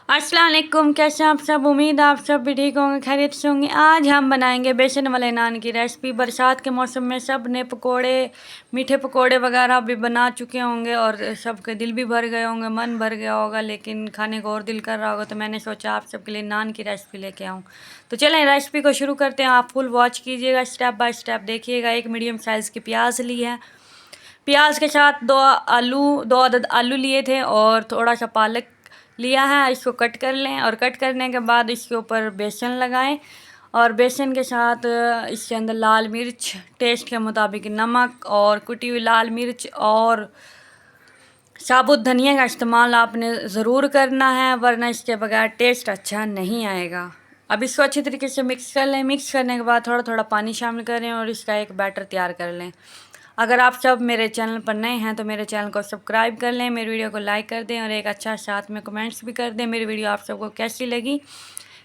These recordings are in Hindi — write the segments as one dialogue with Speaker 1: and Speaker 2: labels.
Speaker 1: अस्सलाम वालेकुम, कैसे आप सब। उम्मीद आप सब भी ठीक होंगे, खैरियत से होंगे। आज हम बनाएंगे बेसन वाले नान की रेसिपी। बरसात के मौसम में सब ने पकोड़े, मीठे पकोड़े वगैरह भी बना चुके होंगे और सबके दिल भी भर गए होंगे, मन भर गया होगा, लेकिन खाने को और दिल कर रहा होगा। तो मैंने सोचा आप सबके लिए नान की रेसिपी लेके आऊँ। तो चलें रेसिपी को शुरू करते हैं। आप फुल वॉच कीजिएगा, स्टेप बाय स्टेप देखिएगा। एक मीडियम साइज़ की प्याज ली है, प्याज के साथ दो अदद आलू लिए थे और थोड़ा सा पालक लिया है। इसको कट कर लें और कट करने के बाद इसके ऊपर बेसन लगाएं और बेसन के साथ इसके अंदर लाल मिर्च, टेस्ट के मुताबिक नमक और कुटी हुई लाल मिर्च और साबुत धनिया का इस्तेमाल आपने ज़रूर करना है, वरना इसके बगैर टेस्ट अच्छा नहीं आएगा। अब इसको अच्छी तरीके से मिक्स कर लें। मिक्स करने के बाद थोड़ा थोड़ा पानी शामिल करें और इसका एक बैटर तैयार कर लें। अगर आप सब मेरे चैनल पर नए हैं तो मेरे चैनल को सब्सक्राइब कर लें, मेरी वीडियो को लाइक कर दें और एक अच्छा साथ में कमेंट्स भी कर दें। मेरी वीडियो आप सबको कैसी लगी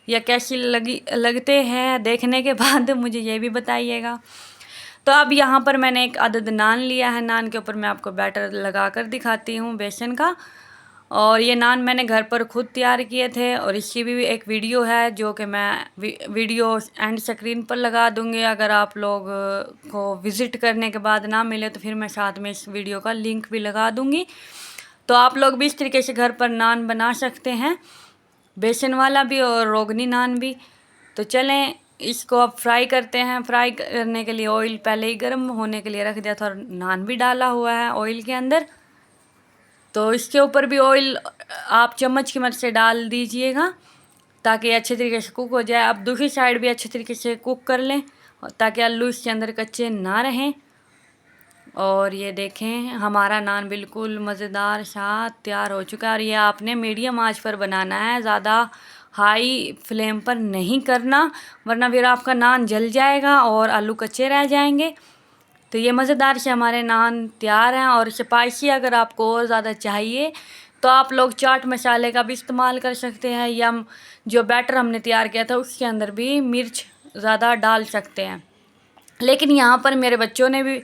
Speaker 1: या कैसी लगते हैं देखने के बाद मुझे ये भी बताइएगा। तो अब यहाँ पर मैंने एक अदद नान लिया है। नान के ऊपर मैं आपको बैटर लगा कर दिखाती हूँ बेसन का। और ये नान मैंने घर पर खुद तैयार किए थे और इसकी भी एक वीडियो है जो कि मैं वीडियो एंड स्क्रीन पर लगा दूँगी। अगर आप लोग को विज़िट करने के बाद ना मिले तो फिर मैं साथ में इस वीडियो का लिंक भी लगा दूँगी। तो आप लोग भी इस तरीके से घर पर नान बना सकते हैं, बेसन वाला भी और रोगनी नान भी। तो चलें इसको अब फ्राई करते हैं। फ्राई करने के लिए ऑयल पहले ही गर्म होने के लिए रख दिया था और नान भी डाला हुआ है ऑयल के अंदर। तो इसके ऊपर भी ऑयल आप चम्मच की मदद से डाल दीजिएगा ताकि अच्छे तरीके से कुक हो जाए। अब दूसरी साइड भी अच्छे तरीके से कुक कर लें ताकि आलू इसके अंदर कच्चे ना रहें। और ये देखें हमारा नान बिल्कुल मज़ेदार सा तैयार हो चुका है। और ये आपने मीडियम आंच पर बनाना है, ज़्यादा हाई फ्लेम पर नहीं करना, वरना फिर आपका नान जल जाएगा और आलू कच्चे रह जाएंगे। तो ये मज़ेदार से हमारे नान तैयार हैं। और स्पाइसी अगर आपको और ज़्यादा चाहिए तो आप लोग चाट मसाले का भी इस्तेमाल कर सकते हैं या जो बैटर हमने तैयार किया था उसके अंदर भी मिर्च ज़्यादा डाल सकते हैं। लेकिन यहाँ पर मेरे बच्चों ने भी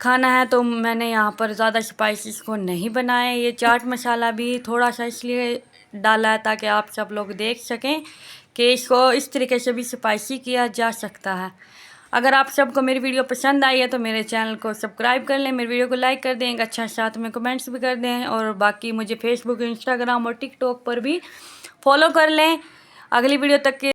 Speaker 1: खाना है तो मैंने यहाँ पर ज़्यादा स्पाइसी इसको नहीं बनाया। ये चाट मसाला भी थोड़ा सा इसलिए डाला है ताकि आप सब लोग देख सकें कि इसको इस तरीके से भी स्पाइसी किया जा सकता है। अगर आप सबको मेरी वीडियो पसंद आई है तो मेरे चैनल को सब्सक्राइब कर लें, मेरी वीडियो को लाइक कर दें, एक अच्छा साथ में कमेंट्स भी कर दें और बाकी मुझे फेसबुक, इंस्टाग्राम और टिकटॉक पर भी फॉलो कर लें। अगली वीडियो तक के